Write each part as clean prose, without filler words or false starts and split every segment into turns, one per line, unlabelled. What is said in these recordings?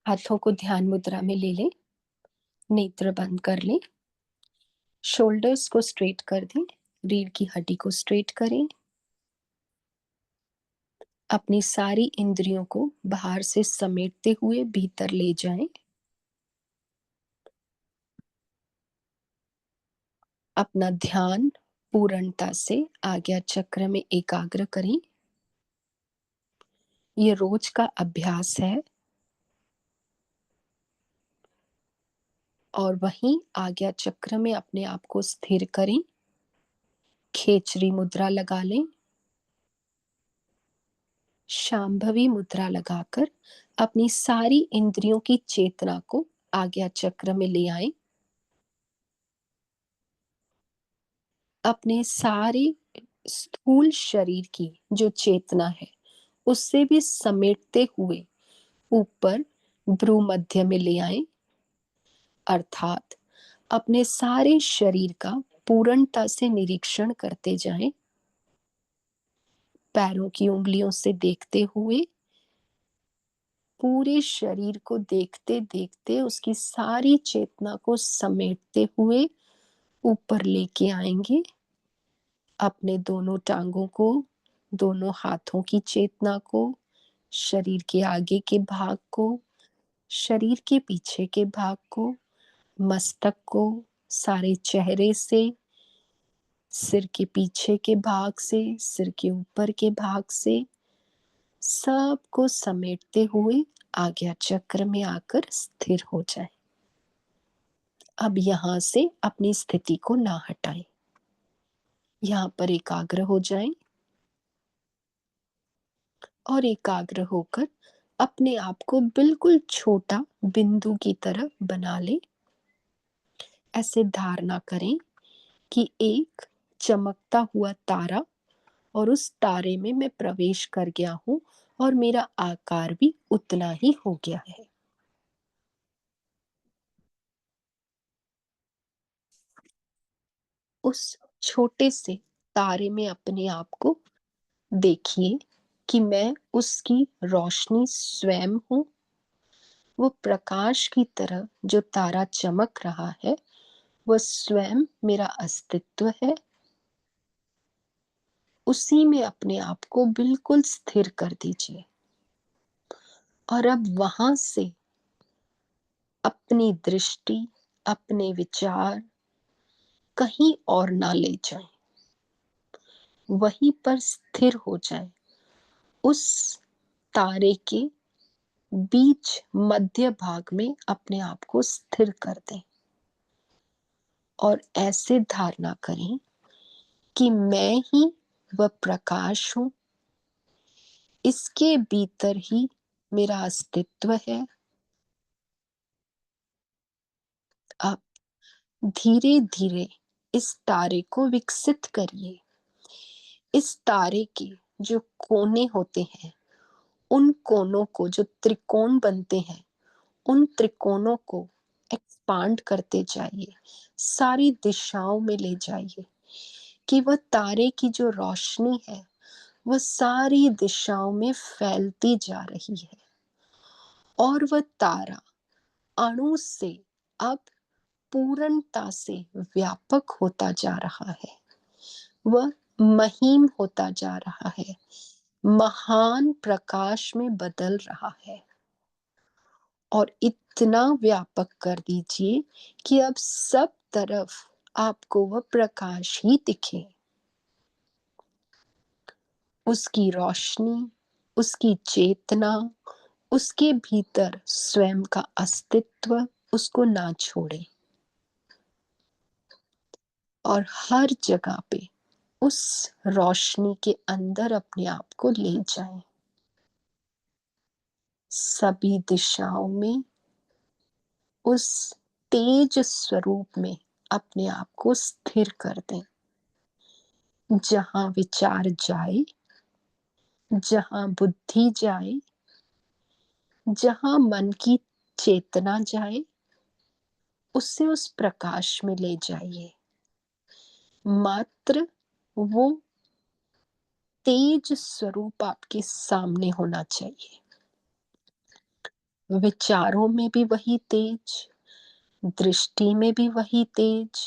हाथों को ध्यान मुद्रा में ले लें, नेत्र बंद कर लें, शोल्डर्स को स्ट्रेट कर दें, रीढ़ की हड्डी को स्ट्रेट करें। अपनी सारी इंद्रियों को बाहर से समेटते हुए भीतर ले जाएं। अपना ध्यान पूर्णता से आज्ञा चक्र में एकाग्र करें। ये रोज का अभ्यास है और वहीं आज्ञा चक्र में अपने आप को स्थिर करें। खेचरी मुद्रा लगा लें। शांभवी मुद्रा लगाकर अपनी सारी इंद्रियों की चेतना को आज्ञा चक्र में ले आए। अपने सारे स्थूल शरीर की जो चेतना है उससे भी समेटते हुए ऊपर भ्रू मध्य में ले आए, अर्थात अपने सारे शरीर का पूर्णता से निरीक्षण करते जाएं। पैरों की उंगलियों से देखते हुए पूरे शरीर को देखते देखते उसकी सारी चेतना को समेटते हुए ऊपर लेके आएंगे। अपने दोनों टांगों को, दोनों हाथों की चेतना को, शरीर के आगे के भाग को, शरीर के पीछे के भाग को, मस्तक को, सारे चेहरे से, सिर के पीछे के भाग से, सिर के ऊपर के भाग से, सबको समेटते हुए आज्ञा चक्र में आकर स्थिर हो जाए। अब यहां से अपनी स्थिति को ना हटाएं, यहां पर एकाग्र हो जाएं और एकाग्र होकर अपने आप को बिल्कुल छोटा बिंदु की तरह बना ले। ऐसे धारणा करें कि एक चमकता हुआ तारा और उस तारे में मैं प्रवेश कर गया हूं और मेरा आकार भी उतना ही हो गया है। उस छोटे से तारे में अपने आप को देखिए कि मैं उसकी रोशनी स्वयं हूं। वो प्रकाश की तरह जो तारा चमक रहा है वह स्वयं मेरा अस्तित्व है। उसी में अपने आप को बिल्कुल स्थिर कर दीजिए और अब वहां से अपनी दृष्टि, अपने विचार कहीं और ना ले जाएं, वहीं पर स्थिर हो जाएं। उस तारे के बीच मध्य भाग में अपने आप को स्थिर कर दें और ऐसे धारणा करें कि मैं ही वह प्रकाश हूं, इसके भीतर ही मेरा अस्तित्व है। आप धीरे धीरे इस तारे को विकसित करिए। इस तारे के जो कोने होते हैं उन कोनों को, जो त्रिकोण बनते हैं उन त्रिकोणों को एक्सपांड करते जाइए, सारी दिशाओं में ले जाइए कि वह तारे की जो रोशनी है वह सारी दिशाओं में फैलती जा रही है और वह तारा अणु से अब पूर्णता से व्यापक होता जा रहा है। वह महीन होता जा रहा है, महान प्रकाश में बदल रहा है और इतना व्यापक कर दीजिए कि अब सब तरफ आपको वह प्रकाश ही दिखे। उसकी रोशनी, उसकी चेतना, उसके भीतर स्वयं का अस्तित्व उसको ना छोड़े और हर जगह पे उस रोशनी के अंदर अपने आप को ले जाएं। सभी दिशाओं में उस तेज स्वरूप में अपने आप को स्थिर कर दें। जहां विचार जाए, जहां बुद्धि जाए, जहां मन की चेतना जाए, उससे उस प्रकाश में ले जाइए। मात्र वो तेज स्वरूप आपके सामने होना चाहिए। विचारों में भी वही तेज, दृष्टि में भी वही तेज,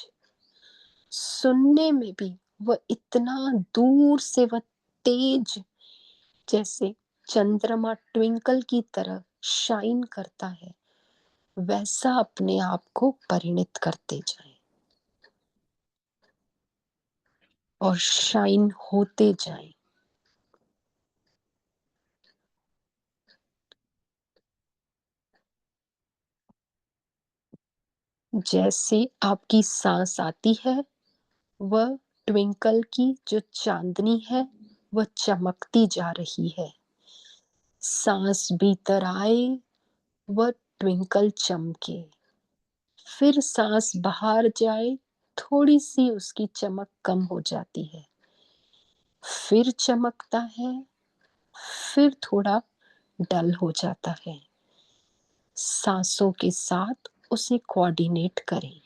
सुनने में भी वह इतना दूर से वह तेज, जैसे चंद्रमा ट्विंकल की तरह शाइन करता है, वैसा अपने आप को परिणित करते जाएं और शाइन होते जाएं। जैसे आपकी सांस आती है, वह ट्विंकल की जो चांदनी है वह चमकती जा रही है। सांस भीतर आए, वह ट्विंकल चमके, फिर सांस बाहर जाए, थोड़ी सी उसकी चमक कम हो जाती है, फिर चमकता है, फिर थोड़ा डल हो जाता है। सांसों के साथ उसे कोऑर्डिनेट करें।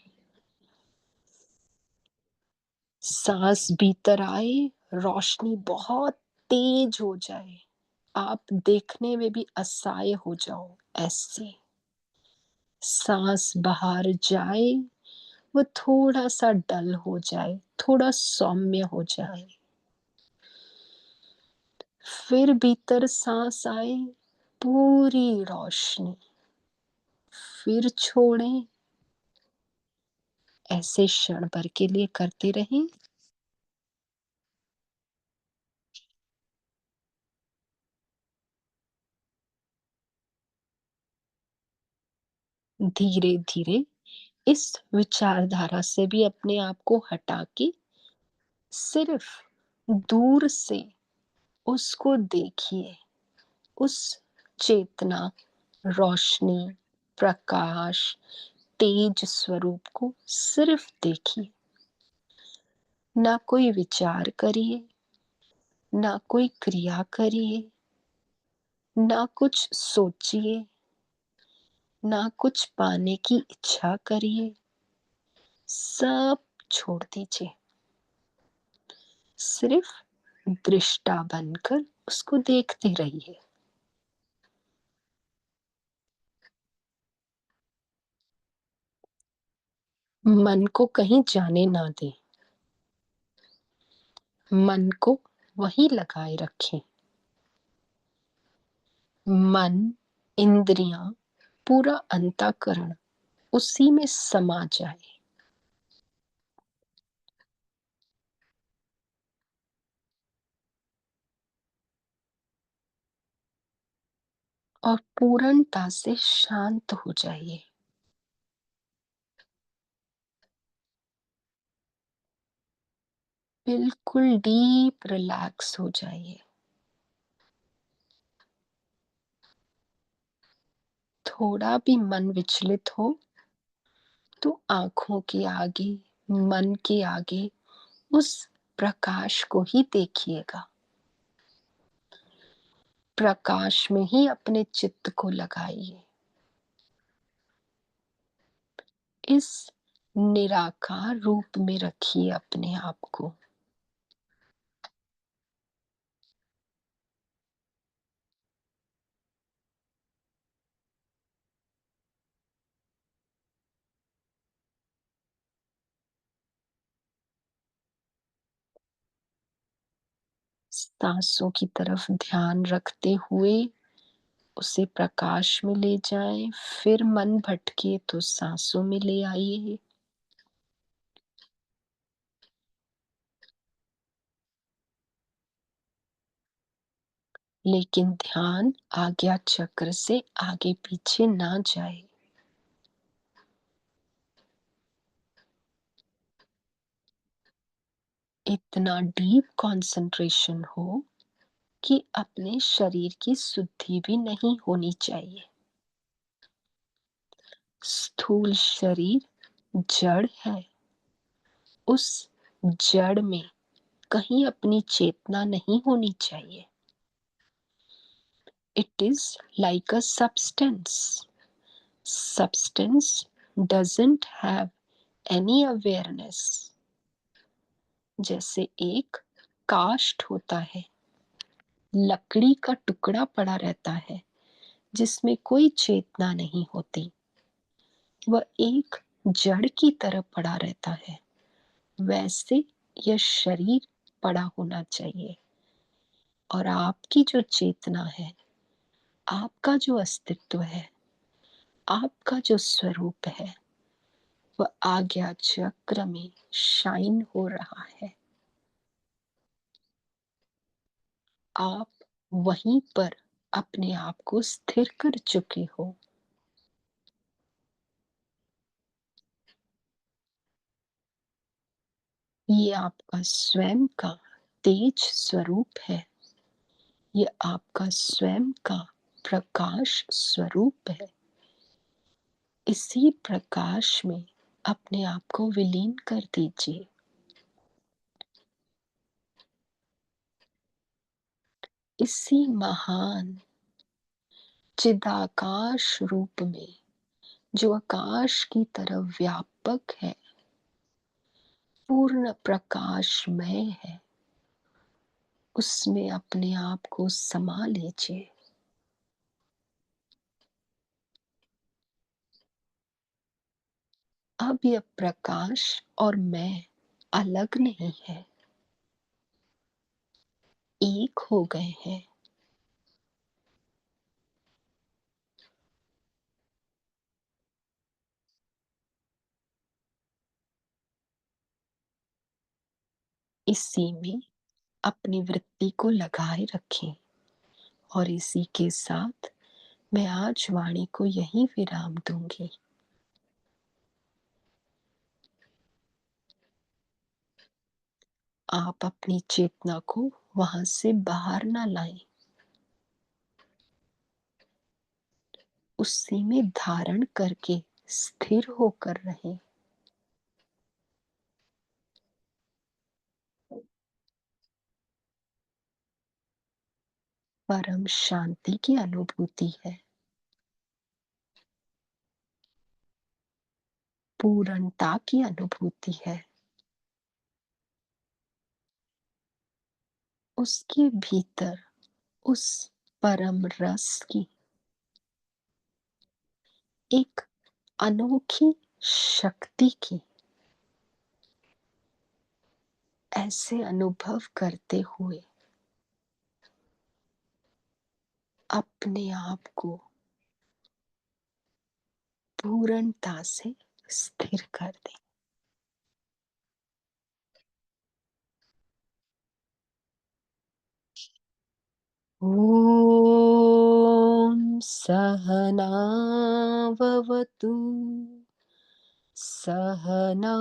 सांस भीतर आए, रोशनी बहुत तेज हो जाए, आप देखने में भी असहाय हो जाओ ऐसे। सांस बाहर जाए, वो थोड़ा सा डल हो जाए, थोड़ा सौम्य हो जाए, फिर भीतर सांस आए, पूरी रोशनी, फिर छोड़ें। ऐसे क्षण भर के लिए करते रहें। धीरे धीरे इस विचारधारा से भी अपने आप को हटा के सिर्फ दूर से उसको देखिए, उस चेतना, रोशनी, प्रकाश, तेज स्वरूप को सिर्फ देखिए। ना कोई विचार करिए, ना कोई क्रिया करिए, ना कुछ सोचिए, ना कुछ पाने की इच्छा करिए, सब छोड़ दीजिए। सिर्फ दृष्टा बनकर उसको देखते रहिए। मन को कहीं जाने ना दें, मन को वहीं लगाए रखें। मन, इंद्रियां, पूरा अंतःकरण उसी में समा जाए। और पूर्णता से शांत हो जाइए। बिल्कुल डीप रिलैक्स हो जाइए। थोड़ा भी मन विचलित हो तो आंखों के आगे, मन के आगे उस प्रकाश को ही देखिएगा। प्रकाश में ही अपने चित्त को लगाइए। इस निराकार रूप में रखिए अपने आप को। सांसों की तरफ ध्यान रखते हुए उसे प्रकाश में ले जाएं, फिर मन भटके तो सांसों में ले आइए। लेकिन ध्यान आज्ञा चक्र से आगे पीछे ना जाए। इतना डीप कंसंट्रेशन हो कि अपने शरीर की शुद्धि भी नहीं होनी चाहिए। स्थूल शरीर जड़ है, उस जड़ में कहीं अपनी चेतना नहीं होनी चाहिए। It is like a substance. Substance doesn't have any awareness. जैसे एक काष्ठ होता है, लकड़ी का टुकड़ा पड़ा रहता है, जिसमें कोई चेतना नहीं होती, वह एक जड़ की तरह पड़ा रहता है, वैसे यह शरीर पड़ा होना चाहिए। और आपकी जो चेतना है, आपका जो अस्तित्व है, आपका जो स्वरूप है, वह आज्ञा चक्र में शाइन हो रहा है। आप वहीं पर अपने आप को स्थिर कर चुके हो। ये आपका स्वयं का तेज स्वरूप है। ये आपका स्वयं का प्रकाश स्वरूप है। इसी प्रकाश में अपने आप को विलीन कर दीजिए। इसी महान चिदाकाश रूप में, जो आकाश की तरह व्यापक है, पूर्ण प्रकाशमय है, उसमें अपने आप को समा लीजिए। अब यह प्रकाश और मैं अलग नहीं है, एक हो गए हैं। इसी में अपनी वृत्ति को लगाए रखें। और इसी के साथ मैं आज वाणी को यहीं विराम दूंगी। आप अपनी चेतना को वहां से बाहर ना लाएं, उसी में धारण करके स्थिर होकर रहें। परम शांति की अनुभूति है, पूर्णता की अनुभूति है। उसके भीतर उस परम रस की एक अनोखी शक्ति की ऐसे अनुभव करते हुए अपने आप को पूर्णता से स्थिर कर दें। ओम सहनावतु सहनौ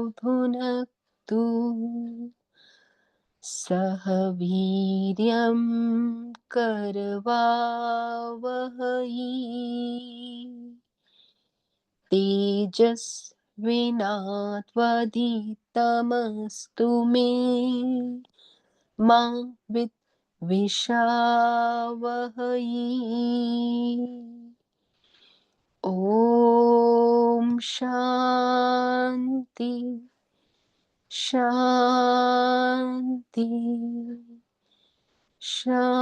भुनक्तु सह वीर्यं करवावहै तेजस्विनावधीतमस्तु मा विद्विषावहै। ओम शांति शांति शांति।